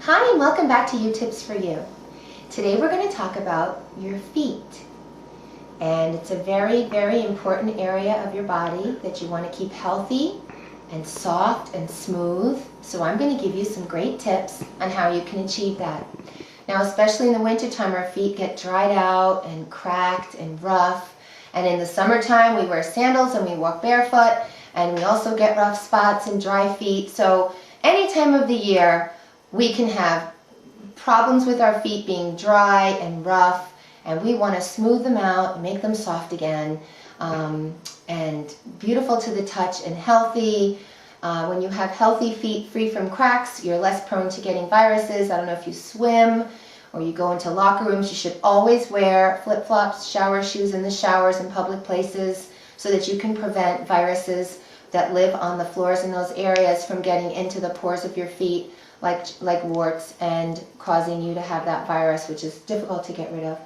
Hi and welcome back to You Tips for You. Today we're going to talk about your feet. And it's a very, very important area of your body that you want to keep healthy and soft and smooth. So I'm going to give you some great tips on how you can achieve that. Now, especially in the wintertime, our feet get dried out and cracked and rough. And in the summertime, we wear sandals and we walk barefoot. And we also get rough spots and dry feet. So any time of the year, we can have problems with our feet being dry and rough, and we want to smooth them out and make them soft again, and beautiful to the touch and healthy. When you have healthy feet free from cracks, you're less prone to getting viruses. I don't know if you swim or you go into locker rooms, you should always wear flip-flops, shower shoes in the showers in public places so that you can prevent viruses that live on the floors in those areas from getting into the pores of your feet, like warts, and causing you to have that virus, which is difficult to get rid of.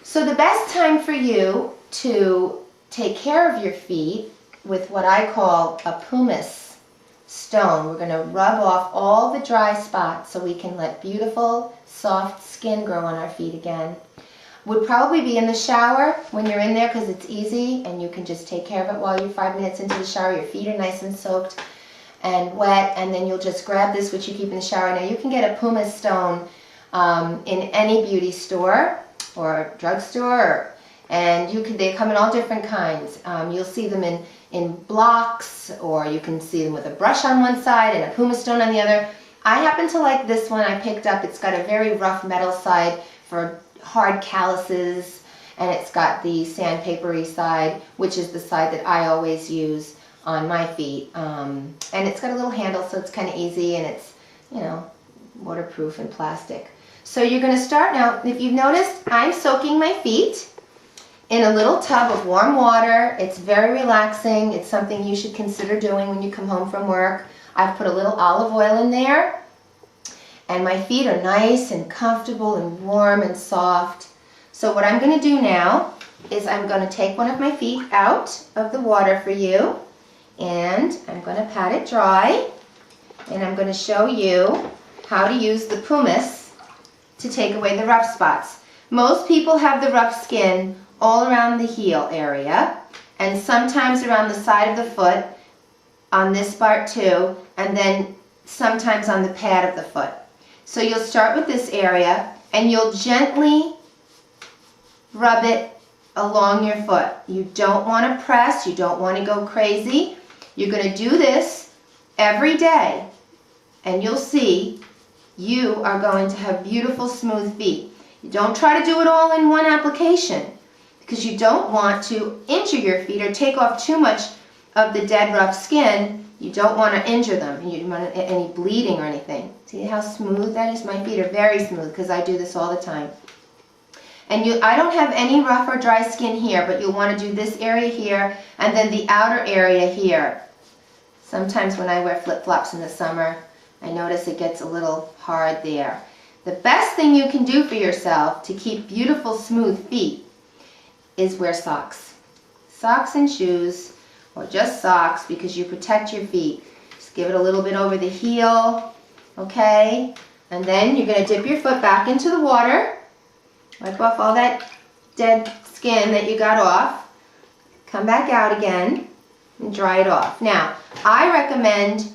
So the best time for you to take care of your feet with what I call a pumice stone, we're going to rub off all the dry spots so we can let beautiful, soft skin grow on our feet again. Would probably be in the shower when you're in there because it's easy and you can just take care of it while you're 5 minutes into the shower. Your feet are nice and soaked and wet, and then you'll just grab this, which you keep in the shower. Now you can get a pumice stone in any beauty store or drugstore, and they come in all different kinds. You'll see them in blocks, or you can see them with a brush on one side and a pumice stone on the other. I happen to like this one I picked up. It's got a very rough metal side for hard calluses, and it's got the sandpapery side, which is the side that I always use on my feet, and it's got a little handle, so it's kind of easy, and it's, waterproof and plastic. So you're going to start now. If you've noticed, I'm soaking my feet in a little tub of warm water. It's very relaxing. It's something you should consider doing when you come home from work. I've put a little olive oil in there, and my feet are nice and comfortable and warm and soft. So what I'm going to do now is I'm going to take one of my feet out of the water for you, and I'm going to pat it dry, and I'm going to show you how to use the pumice to take away the rough spots. Most people have the rough skin all around the heel area, and sometimes around the side of the foot, on this part too, and then sometimes on the pad of the foot. So you'll start with this area, and you'll gently rub it along your foot. You don't want to press, you don't want to go crazy. You're going to do this every day, and you'll see you are going to have beautiful, smooth feet. You don't try to do it all in one application, because you don't want to injure your feet or take off too much of the dead, rough skin. You don't want to injure them. You don't want any bleeding or anything. See how smooth that is? My feet are very smooth because I do this all the time. And I don't have any rough or dry skin here, but you'll want to do this area here and then the outer area here. Sometimes when I wear flip-flops in the summer, I notice it gets a little hard there. The best thing you can do for yourself to keep beautiful, smooth feet is wear socks. Socks and shoes, or just socks, because you protect your feet. Just give it a little bit over the heel, okay? And then you're going to dip your foot back into the water. Wipe off all that dead skin that you got off. Come back out again and dry it off. Now, I recommend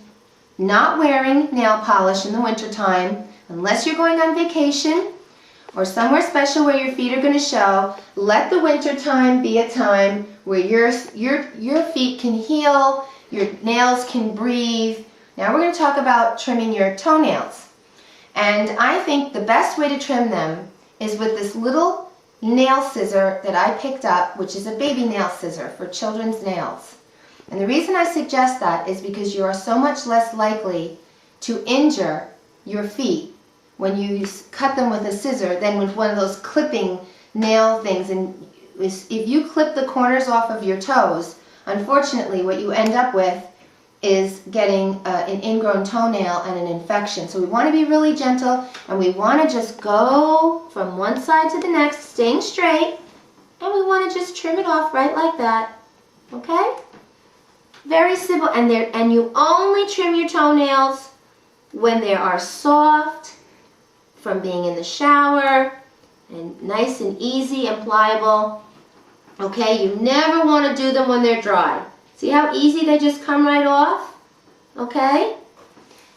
not wearing nail polish in the wintertime unless you're going on vacation or somewhere special where your feet are going to show. Let the wintertime be a time where your feet can heal, your nails can breathe. Now we're going to talk about trimming your toenails. And I think the best way to trim them is with this little nail scissor that I picked up, which is a baby nail scissor for children's nails. And the reason I suggest that is because you are so much less likely to injure your feet when you cut them with a scissor than with one of those clipping nail things. And if you clip the corners off of your toes, unfortunately what you end up with is getting an ingrown toenail and an infection. So we want to be really gentle, and we want to just go from one side to the next, staying straight, and we want to just trim it off right like that. Okay? Very simple. And you only trim your toenails when they are soft from being in the shower, and nice and easy and pliable. Okay, you never want to do them when they're dry. See how easy they just come right off? Okay?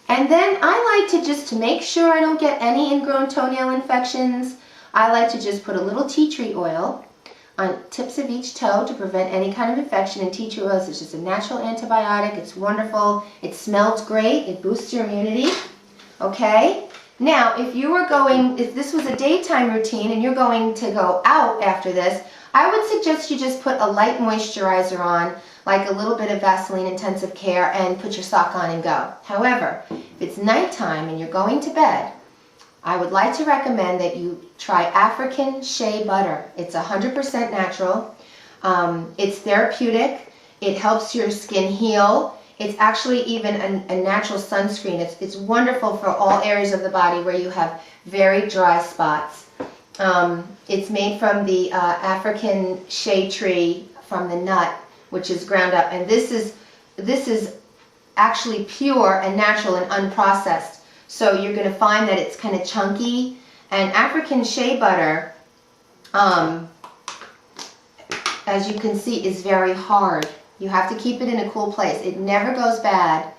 And then I like to make sure I don't get any ingrown toenail infections, I like to just put a little tea tree oil on tips of each toe to prevent any kind of infection. And tea tree oil is just a natural antibiotic. It's wonderful. It smells great. It boosts your immunity. Okay? Now, if this was a daytime routine and you're going to go out after this, I would suggest you just put a light moisturizer on, like a little bit of Vaseline Intensive Care, and put your sock on and go. However, if it's nighttime and you're going to bed, I would like to recommend that you try African Shea butter. It's 100% natural. It's therapeutic. It helps your skin heal. It's actually even a natural sunscreen. It's wonderful for all areas of the body where you have very dry spots. It's made from the African Shea tree, from the nut, which is ground up. And this is actually pure and natural and unprocessed. So you're going to find that it's kind of chunky. And African Shea butter, as you can see, is very hard. You have to keep it in a cool place. It never goes bad.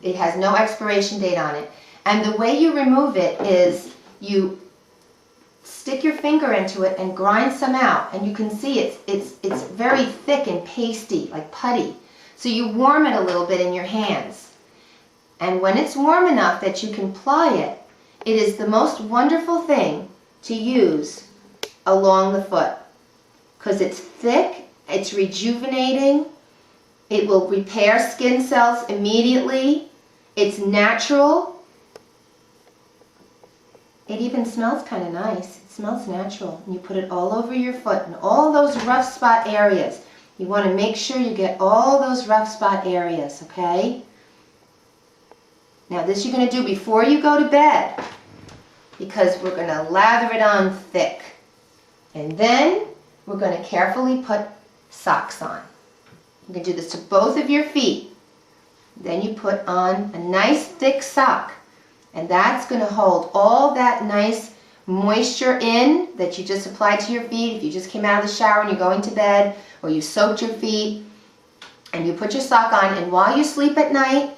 It has no expiration date on it. And the way you remove it is you stick your finger into it and grind some out. And you can see it's very thick and pasty, like putty. So you warm it a little bit in your hands. And when it's warm enough that you can ply it, it is the most wonderful thing to use along the foot. Because it's thick, it's rejuvenating, it will repair skin cells immediately, it's natural. It even smells kind of nice. It smells natural. And you put it all over your foot and all those rough spot areas. You want to make sure you get all those rough spot areas, okay? Now this you're going to do before you go to bed, because we're going to lather it on thick. And then we're going to carefully put socks on. You can do this to both of your feet. Then you put on a nice thick sock. And that's going to hold all that nice moisture in that you just applied to your feet. If you just came out of the shower and you're going to bed, or you soaked your feet, and you put your sock on, and while you sleep at night,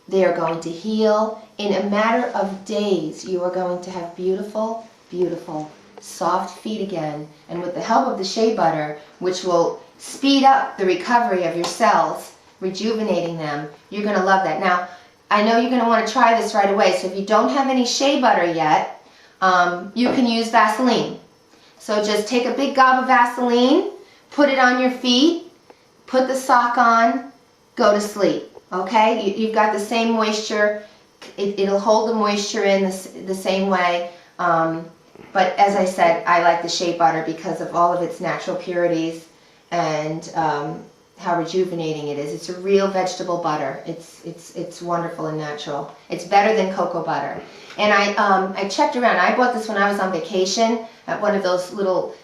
they are going to heal. In a matter of days, you are going to have beautiful, beautiful, soft feet again. And with the help of the shea butter, which will speed up the recovery of your cells, rejuvenating them, you're going to love that. Now, I know you're going to want to try this right away, so if you don't have any shea butter yet, you can use Vaseline. So just take a big gob of Vaseline, put it on your feet, put the sock on, go to sleep. Okay? You've got the same moisture. It'll hold the moisture in the same way. But as I said, I like the shea butter because of all of its natural purities and how rejuvenating it is. It's a real vegetable butter. It's wonderful and natural. It's better than cocoa butter. And I checked around. I bought this when I was on vacation at one of those little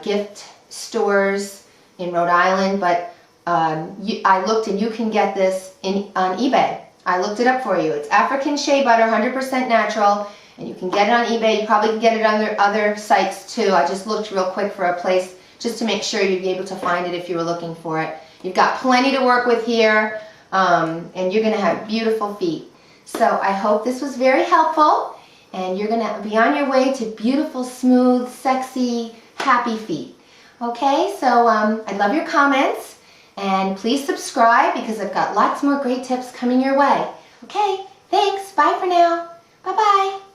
gift stores in Rhode Island. But I looked, and you can get this on eBay. I looked it up for you. It's African Shea butter, 100% natural. And you can get it on eBay. You probably can get it on other sites too. I just looked real quick for a place just to make sure you'd be able to find it if you were looking for it. You've got plenty to work with here, and you're going to have beautiful feet. So I hope this was very helpful, and you're going to be on your way to beautiful, smooth, sexy, happy feet. Okay, so I love your comments, and please subscribe because I've got lots more great tips coming your way. Okay, thanks. Bye for now. Bye-bye.